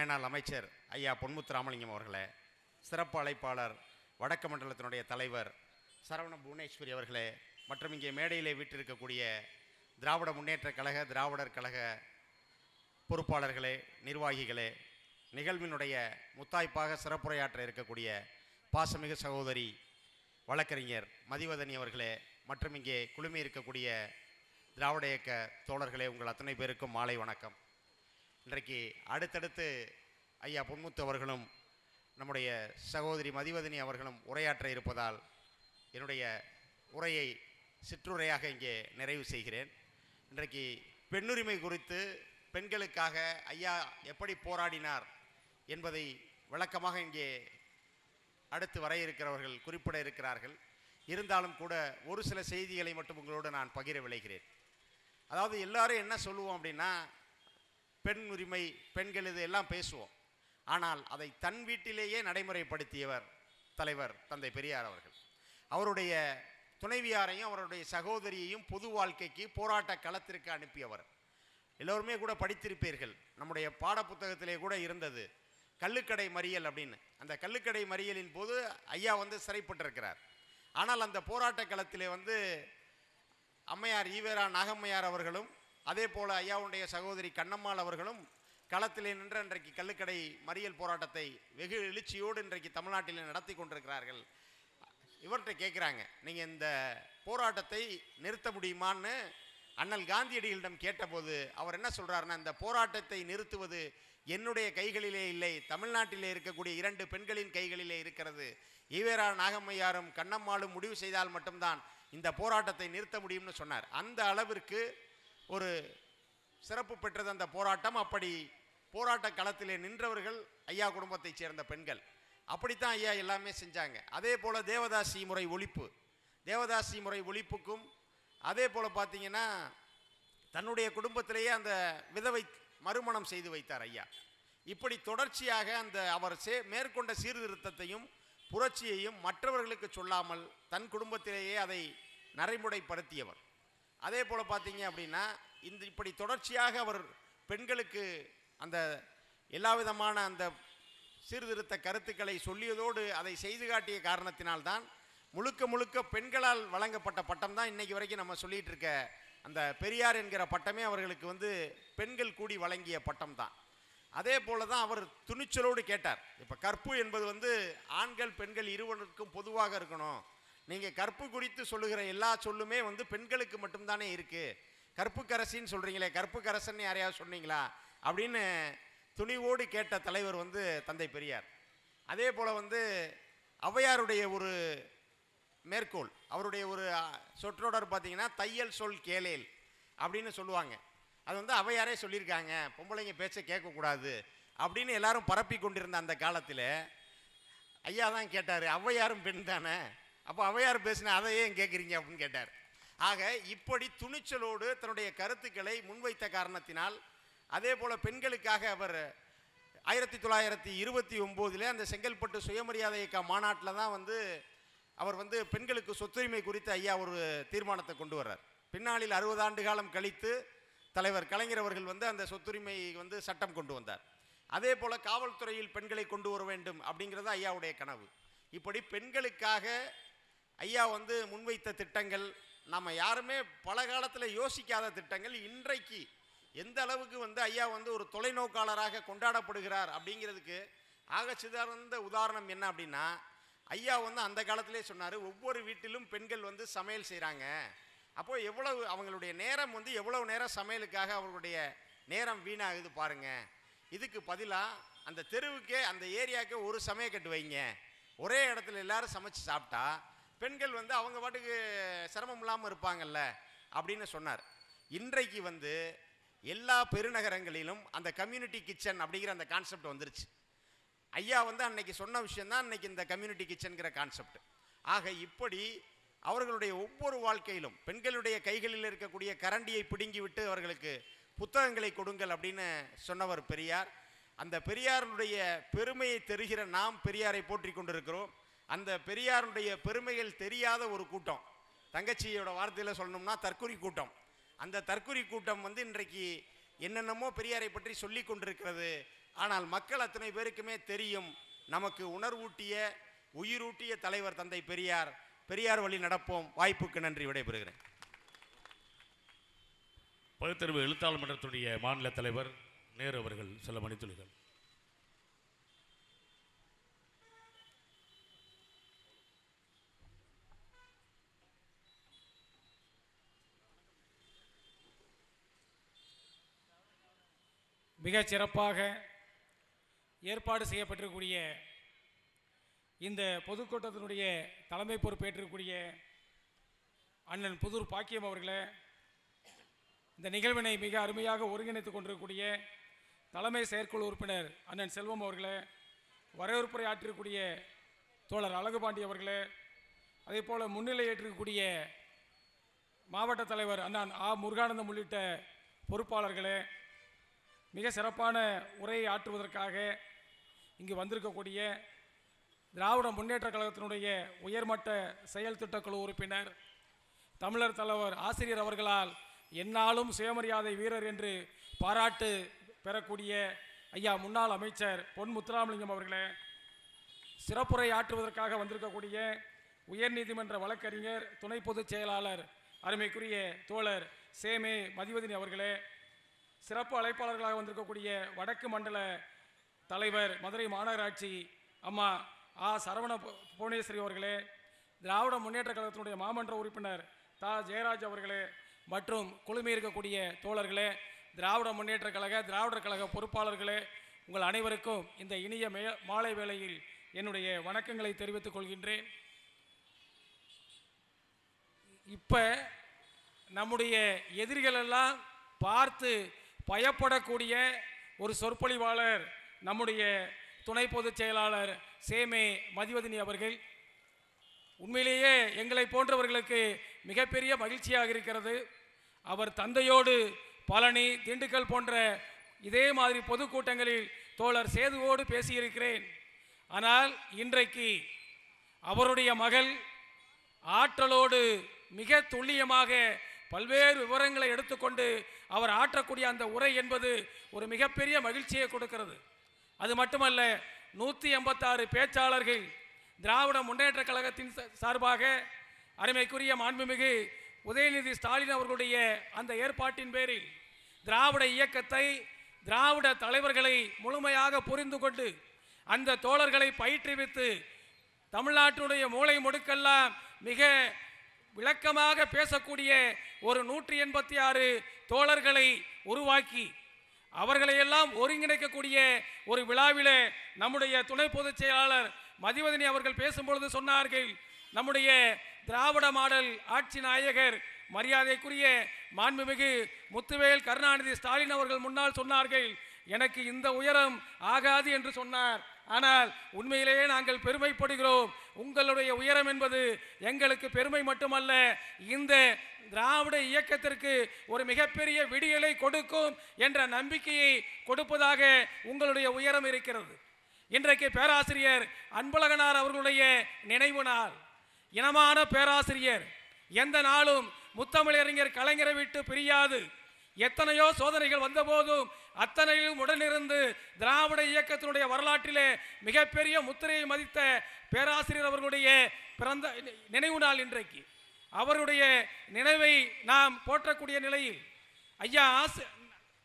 மேனாள் அமைச்சர் ஐயா பொன்முத்து ராமலிங்கம் அவர்களே, சிறப்பு அழைப்பாளர் வடக்கு மண்டலத்தினுடைய தலைவர் சரவண புவனேஸ்வரி அவர்களே, மற்றும் இங்கே மேடையிலே வீட்டிருக்கக்கூடிய திராவிட முன்னேற்ற கழக திராவிடர் கழக பொறுப்பாளர்களே, நிர்வாகிகளே, நிகழ்வினுடைய முத்தாய்ப்பாக சிறப்புரையாற்ற இருக்கக்கூடிய பாசமிகு சகோதரி வழக்கறிஞர் மதிவதனி அவர்களே, மற்றும் இங்கே குழுமி இருக்கக்கூடிய திராவிட இயக்க தோழர்களே, உங்கள் அத்தனை பேருக்கும் மாலை வணக்கம். இன்றைக்கு அடுத்தடுத்து ஐயா பொன்முத்து அவர்களும் நம்முடைய சகோதரி மதிவதனி அவர்களும் உரையாற்ற இருப்பதால் என்னுடைய உரையை சிற்றுரையாக இங்கே நிறைவு செய்கிறேன். இன்றைக்கு பெண்ணுரிமை குறித்து, பெண்களுக்காக ஐயா எப்படி போராடினார் என்பதை விளக்கமாக இங்கே அடுத்து வர இருக்கிறவர்கள் குறிப்பிட இருக்கிறார்கள். இருந்தாலும் கூட ஒரு சில செய்திகளை மட்டும் உங்களோடு நான் பகிர விளைகிறேன். அதாவது எல்லாரும் என்ன சொல்லுவோம் அப்படின்னா, பெண் உரிமை, பெண்கள் இது எல்லாம் பேசுவோம். ஆனால் அதை தன் வீட்டிலேயே நடைமுறைப்படுத்தியவர் தலைவர் தந்தை பெரியார் அவர்கள். அவருடைய துணைவியாரையும் அவருடைய சகோதரியையும் பொது வாழ்க்கைக்கு போராட்ட களத்திற்கு அனுப்பியவர். எல்லோருமே கூட படித்திருப்பீர்கள், நம்முடைய பாடப்புத்தகத்திலே கூட இருந்தது கள்ளுக்கடை மறியல் அப்படின்னு. அந்த கள்ளுக்கடை மறியலின் போது ஐயா சிறைப்பட்டிருக்கிறார். ஆனால் அந்த போராட்ட களத்திலே அம்மையார் ஈவேரா நாகம்மையார் அவர்களும் அதே போல் ஐயாவுடைய சகோதரி கண்ணம்மாள் அவர்களும் களத்திலே நின்று இன்றைக்கு கள்ளுக்கடை மறியல் போராட்டத்தை வெகு எழுச்சியோடு இன்றைக்கு தமிழ்நாட்டில் நடத்தி கொண்டிருக்கிறார்கள். இவர்கிட்ட கேட்குறாங்க, நீங்கள் இந்த போராட்டத்தை நிறுத்த முடியுமான்னு அண்ணல் காந்தியடிகளிடம் கேட்டபோது அவர் என்ன சொல்கிறாருன்னா, இந்த போராட்டத்தை நிறுத்துவது என்னுடைய கைகளிலே இல்லை, தமிழ்நாட்டிலே இருக்கக்கூடிய 2 பெண்களின் கைகளிலே இருக்கிறது. ஈவேரா நாகம்மையாரும் கண்ணம்மாளும் முடிவு செய்தால் மட்டும்தான் இந்த போராட்டத்தை நிறுத்த முடியும்னு சொன்னார். அந்த அளவிற்கு ஒரு சிறப்பு பெற்றது அந்த போராட்டம். அப்படி போராட்ட களத்திலே நின்றவர்கள் ஐயா குடும்பத்தைச் சேர்ந்த பெண்கள். அப்படித்தான் ஐயா எல்லாமே செஞ்சாங்க. அதே போல் தேவதாசி முறை ஒழிப்பு, தேவதாசி முறை ஒழிப்புக்கும் அதே போல் பார்த்தீங்கன்னா தன்னுடைய குடும்பத்திலேயே அந்த விதவை மறுமணம் செய்து வைத்தார் ஐயா. இப்படி தொடர்ச்சியாக அந்த அவர் மேற்கொண்ட சீர்திருத்தத்தையும் புரட்சியையும் மற்றவர்களுக்கு சொல்லாமல் தன் குடும்பத்திலேயே அதை நடைமுறைப்படுத்தியவர். அதே போல் பார்த்தீங்க அப்படின்னா இப்படி தொடர்ச்சியாக அவர் பெண்களுக்கு அந்த எல்லா விதமான அந்த சீர்திருத்த கருத்துக்களை சொல்லியதோடு அதை செய்து காட்டிய காரணத்தினால்தான் முழுக்க முழுக்க பெண்களால் வழங்கப்பட்ட பட்டம் தான் இன்றைக்கி வரைக்கும் நம்ம சொல்லிகிட்டு இருக்க அந்த பெரியார் என்கிற பட்டமே அவர்களுக்கு பெண்கள் கூடி வழங்கிய பட்டம் தான். அதே போல் தான் அவர் துணிச்சலோடு கேட்டார். இப்போ கற்பு என்பது ஆண்கள் பெண்கள் இருவருக்கும் பொதுவாக இருக்கணும். நீங்கள் கற்பு குறித்து சொல்லுகிற எல்லா சொல்லுமே பெண்களுக்கு மட்டும்தானே இருக்குது. கற்புக்கரசின்னு சொல்கிறீங்களே, கற்புக்கரசன் யாரையாவது சொன்னீங்களா அப்படின்னு துணிவோடு கேட்ட தலைவர் தந்தை பெரியார். அதே போல் ஔவையாருடைய ஒரு மேற்கோள், அவருடைய ஒரு சொற்றொடர் பார்த்தீங்கன்னா, தையல் சொல் கேளேல் அப்படின்னு சொல்லுவாங்க. அது ஔவையாரே சொல்லியிருக்காங்க, பொம்பளைங்க பேச்சை கேட்கக்கூடாது அப்படின்னு எல்லாரும் பரப்பி கொண்டிருந்த அந்த காலத்தில் ஐயா தான் கேட்டார், ஔவையாரும் பெண் தானே, அப்போ ஔவையார் பேசினா அதை ஏன் கேட்குறீங்க அப்படின்னு கேட்டார். ஆக இப்படி துணிச்சலோடு தன்னுடைய கருத்துக்களை முன்வைத்த காரணத்தினால், அதே போல் பெண்களுக்காக அவர் 1929 அந்த செங்கல்பட்டு சுயமரியாதை இயக்க மாநாட்டில் தான் அவர் பெண்களுக்கு சொத்துரிமை குறித்து ஐயா ஒரு தீர்மானத்தை கொண்டு வர்றார். பின்னாளில் 60 ஆண்டு காலம் கழித்து தலைவர் கலைஞர் அவர்கள் அந்த சொத்துரிமை சட்டம் கொண்டு வந்தார். அதே போல் காவல்துறையில் பெண்களை கொண்டு வர வேண்டும் அப்படிங்கிறது ஐயாவுடைய கனவு. இப்படி பெண்களுக்காக ஐயா முன்வைத்த திட்டங்கள், நம்ம யாருமே பல காலத்தில் யோசிக்காத திட்டங்கள், இன்றைக்கு எந்த அளவுக்கு ஐயா ஒரு தொலைநோக்காளராக கொண்டாடப்படுகிறார் அப்படிங்கிறதுக்கு ஆகச்சிறந்த உதாரணம் என்ன அப்படின்னா, ஐயா அந்த காலத்திலே சொன்னார், ஒவ்வொரு வீட்டிலும் பெண்கள் சமையல் செய்கிறாங்க. அப்போது எவ்வளவு அவங்களுடைய நேரம் எவ்வளவு நேரம் சமையலுக்காக அவர்களுடைய நேரம் வீணாகுது பாருங்கள். இதுக்கு பதிலாக அந்த தெருவுக்கே அந்த ஏரியாவுக்கே ஒரு சமையக்கட்டு வைங்க, ஒரே இடத்துல எல்லாரும் சமைச்சு சாப்பிட்டா பெண்கள் அவங்க பாட்டுக்கு சிரமம் இல்லாமல் இருப்பாங்கல்ல அப்படின்னு சொன்னார். இன்றைக்கு எல்லா பெருநகரங்களிலும் அந்த கம்யூனிட்டி கிச்சன் அப்படிங்கிற அந்த கான்செப்ட் வந்துருச்சு. ஐயா அன்னைக்கு சொன்ன விஷயந்தான் அன்னைக்கு இந்த கம்யூனிட்டி கிச்சனுங்கிற கான்செப்ட். ஆக இப்படி அவர்களுடைய ஒவ்வொரு வாழ்க்கையிலும் பெண்களுடைய கைகளில் இருக்கக்கூடிய கரண்டியை பிடுங்கி விட்டு அவர்களுக்கு புத்தகங்களை கொடுங்கள் அப்படின்னு சொன்னவர் பெரியார். அந்த பெரியாருடைய பெருமையை தெரிகிற நாம் பெரியாரை போற்றி கொண்டிருக்கிறோம். அந்த பெரியாருடைய பெருமைகள் தெரியாத ஒரு கூட்டம், தங்கச்சியோட வார்த்தையில் சொல்லணும்னா தற்குறி கூட்டம். அந்த தற்குறி கூட்டம் இன்றைக்கு என்னென்னமோ பெரியாரை பற்றி சொல்லி கொண்டிருக்கிறது. ஆனால் மக்கள் அத்தனை பேருக்குமே தெரியும், நமக்கு உணர்வூட்டிய உயிரூட்டிய தலைவர் தந்தை பெரியார். பெரியார் வழி நடப்போம். வாய்ப்புக்கு நன்றி. விடைபெறுகிறேன். பகுத்தறிவு எழுத்தாளர் மன்றத்துடைய மாநில தலைவர் நேரு அவர்கள் சில மணித்துளிகள். மிக சிறப்பாக ஏற்பாடு செய்யப்பட்டிருக்கக்கூடிய இந்த பொதுக்கூட்டத்தினுடைய தலைமை பொறுப்பேற்றிருக்கக்கூடிய அண்ணன் புதூர் பாக்கியம் அவர்களே, இந்த நிகழ்வினை மிக அருமையாக ஒருங்கிணைத்துக் கொண்டிருக்கக்கூடிய தலைமை செயற்குழு உறுப்பினர் அண்ணன் செல்வம் அவர்களே, வரவேற்புரை ஆற்றிருக்கக்கூடிய தோழர் அழகுபாண்டி அவர்களே, அதே போல் முன்னிலை ஏற்றிருக்கக்கூடிய மாவட்ட தலைவர் அண்ணன் ஆ முருகானந்தம் உள்ளிட்ட பொறுப்பாளர்களே, மிக சிறப்பான உரையை ஆற்றுவதற்காக இங்கு வந்திருக்கக்கூடிய திராவிட முன்னேற்ற கழகத்தினுடைய உயர்மட்ட செயல் திட்டக்குழு உறுப்பினர் தமிழர் தலைவர் ஆசிரியர் அவர்களால் எந்நாளும் சுயமரியாதை வீரர் என்று பாராட்டு பெறக்கூடிய ஐயா முன்னாள் அமைச்சர் பொன் முத்துராமலிங்கம் அவர்களே, சிறப்புரை ஆற்றுவதற்காக வந்திருக்கக்கூடிய உயர்நீதிமன்ற வழக்கறிஞர் துணை பொதுச் செயலாளர் அருமைக்குரிய தோழர் சேமே மதிவதனி அவர்களே, சிறப்பு அழைப்பாளர்களாக வந்திருக்கக்கூடிய வடக்கு மண்டல தலைவர் மதுரை மாநகராட்சி அம்மா ஆ சரவண புவனேஸ்வரி அவர்களே, திராவிட முன்னேற்ற கழகத்தினுடைய மாமன்ற உறுப்பினர் தா ஜெயராஜ் அவர்களே மற்றும் குழுமி இருக்கக்கூடிய தோழர்களே, திராவிட முன்னேற்ற கழக திராவிடர் கழக பொறுப்பாளர்களே, உங்கள் அனைவருக்கும் இந்த இனிய மாலை வேளையில் என்னுடைய வணக்கங்களை தெரிவித்துக் கொள்கின்றேன். இப்போ நம்முடைய எதிரிகளெல்லாம் பார்த்து பயப்படக்கூடிய ஒரு சொற்பொழிவாளர் நம்முடைய துணை பொதுச் செயலாளர் சேமே மதிவதனி அவர்கள். உண்மையிலேயே எங்களை போன்றவர்களுக்கு மிகப்பெரிய மகிழ்ச்சியாக இருக்கிறது. அவர் தந்தையோடு பழனி, திண்டுக்கல் போன்ற இதே மாதிரி பொதுக்கூட்டங்களில் தோழர் சேதுவோடு பேசியிருக்கிறேன். ஆனால் இன்றைக்கு அவருடைய மகள் ஆற்றலோடு மிக துல்லியமாக பல்வேறு விவரங்களை எடுத்துக்கொண்டு அவர் ஆற்றக்கூடிய அந்த உரை என்பது ஒரு மிகப்பெரிய மகிழ்ச்சியை கொடுக்கிறது. அது மட்டுமல்ல, 186 பேச்சாளர்கள் திராவிட முன்னேற்ற கழகத்தின் சார்பாக அருமைக்குரிய மாண்புமிகு உதயநிதி ஸ்டாலின் அவர்களுடைய அந்த ஏற்பாட்டின் பேரில் திராவிட இயக்கத்தை, திராவிட தலைவர்களை முழுமையாக புரிந்து கொண்டு அந்த தோழர்களை பயிற்றுவித்து தமிழ்நாட்டினுடைய மூலை முடுக்கெல்லாம் மிக விளக்கமாக பேசக்கூடிய ஒரு 186 தோழர்களை உருவாக்கி அவர்களையெல்லாம் ஒருங்கிணைக்கக்கூடிய ஒரு விழாவில் நம்முடைய துணை பொதுச் செயலாளர் மதிவதனி அவர்கள் பேசும்பொழுது சொன்னார்கள், நம்முடைய திராவிட மாடல் ஆட்சி நாயகர் மரியாதைக்குரிய மாண்புமிகு முத்துவேல் கருணாநிதி ஸ்டாலின் அவர்கள் முன்னால் சொன்னார்கள், எனக்கு இந்த உயரம் ஆகாது என்று சொன்னார். ஆனால் உண்மையிலேயே நாங்கள் பெருமைப்படுகிறோம். உங்களுடைய உயரம் என்பது எங்களுக்கு பெருமை மட்டுமல்ல, இந்த திராவிட இயக்கத்திற்கு ஒரு மிகப்பெரிய விடியலை கொடுக்கும் என்ற நம்பிக்கையை கொடுப்பதாக உங்களுடைய உயரம் இருக்கிறது. இன்றைக்கு பேராசிரியர் அன்பழகனார் அவர்களுடைய நினைவு நாள். இனமான பேராசிரியர் எந்த நாளும் முத்தமிழறிஞர் கலைஞரை விட்டு பிரியாது. எத்தனையோ சோதனைகள் வந்தபோதும் அத்தனையும் உடனிருந்து திராவிட இயக்கத்தினுடைய வரலாற்றிலே மிகப்பெரிய முத்திரையை மதித்த பேராசிரியர் அவர்களுடைய பிறந்த நினைவு நாள் இன்றைக்கு. அவருடைய நினைவை நாம் போற்றக்கூடிய நிலையில் ஐயா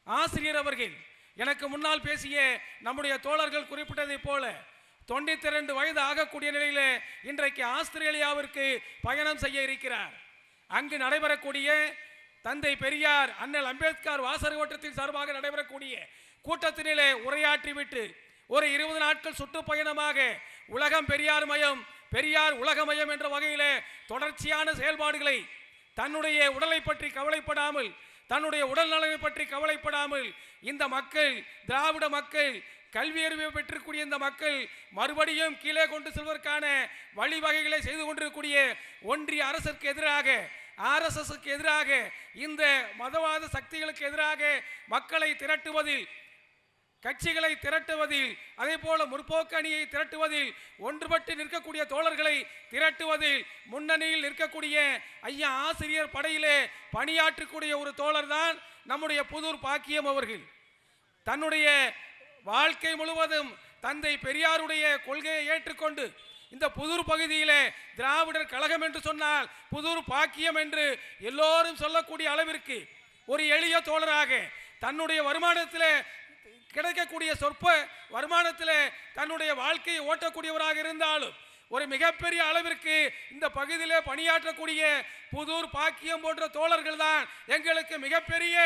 ஆசிரியர் அவர்கள் எனக்கு முன்னால் பேசிய நம்முடைய தோழர்கள் குறிப்பிட்டதை போல 92 வயது ஆகக்கூடிய நிலையில் இன்றைக்கு ஆஸ்திரேலியாவிற்கு பயணம் செய்ய இருக்கிறார். அங்கு நடைபெறக்கூடிய தந்தை பெரியார் அண்ணல் அம்பேத்கர் வாசகர் ஓட்டத்தின் சார்பாக நடைபெறக்கூடிய கூட்டத்தினிலே உரையாற்றிவிட்டு ஒரு 20 நாட்கள் சுற்றுப்பயணமாக உலகம் பெரியார் மயம், பெரியார் உலகமயம் என்ற வகையிலே தொடர்ச்சியான செயல்பாடுகளை தன்னுடைய உடலை பற்றி கவலைப்படாமல், தன்னுடைய உடல் நலனை பற்றி கவலைப்படாமல் இந்த மக்கள், திராவிட மக்கள், கல்வி அறிவை பெற்றிருக்கூடிய இந்த மக்கள் மறுபடியும் கீழே கொண்டு செல்வதற்கான வழிவகைகளை செய்து கொண்டிருக்கக்கூடிய ஒன்றிய அரசுக்கு எதிராக, ஆர்எஸ்எஸ்க்கு எதிராக, இந்த மதவாத சக்திகளுக்கு எதிராக மக்களை திரட்டுவதில், கட்சிகளை திரட்டுவதில், அதே போல முற்போக்கு அணியை திரட்டுவதில், ஒன்றுபட்டு நிற்கக்கூடிய தோழர்களை திரட்டுவதில் முன்னணியில் நிற்கக்கூடிய ஐயா ஆசிரியர் படையிலே பணியாற்றக்கூடிய ஒரு தோழர் தான் நம்முடைய புதூர் பாக்கியம் அவர்கள். தன்னுடைய வாழ்க்கை முழுவதும் தந்தை பெரியாருடைய கொள்கையை ஏற்றுக்கொண்டு இந்த புதூர் பகுதியிலே திராவிடர் கழகம் என்று சொன்னால் புதூர் பாக்கியம் என்று எல்லோரும் சொல்லக்கூடிய அளவிற்கு ஒரு எளிய தோழராக தன்னுடைய வருமானத்தில் கிடைக்கக்கூடிய சொற்ப வருமானத்தில் தன்னுடைய வாழ்க்கையை ஓட்டக்கூடியவராக இருந்தாலும் ஒரு மிகப்பெரிய அளவிற்கு இந்த பகுதியிலே பணியாற்றக்கூடிய புதூர் பாக்கியம் போன்ற தோழர்கள் தான் எங்களுக்கு மிகப்பெரிய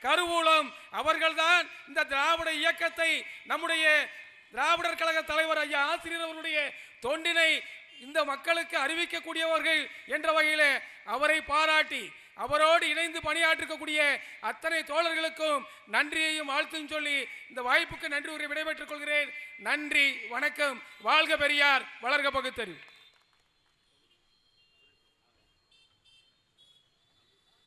கருவூலம். அவர்கள்தான் இந்த திராவிட இயக்கத்தை, நம்முடைய திராவிடர் கழக தலைவர் ஐயா ஆசிரியர் அவருடைய தொண்டினை இந்த மக்களுக்கு அறிவிக்கக்கூடியவர்கள் என்ற வகையில் அவரை பாராட்டி அவரோடு இணைந்து பணியாற்றக்கூடிய அத்தனை தோழர்களுக்கும் நன்றியையும் வாழ்த்தும் சொல்லி இந்த வாய்ப்புக்கு நன்றி உரை விடைபெற்றுக் கொள்கிறேன். நன்றி, வணக்கம். வாழ்க பெரியார், வளர்க பகுத்தறிவு.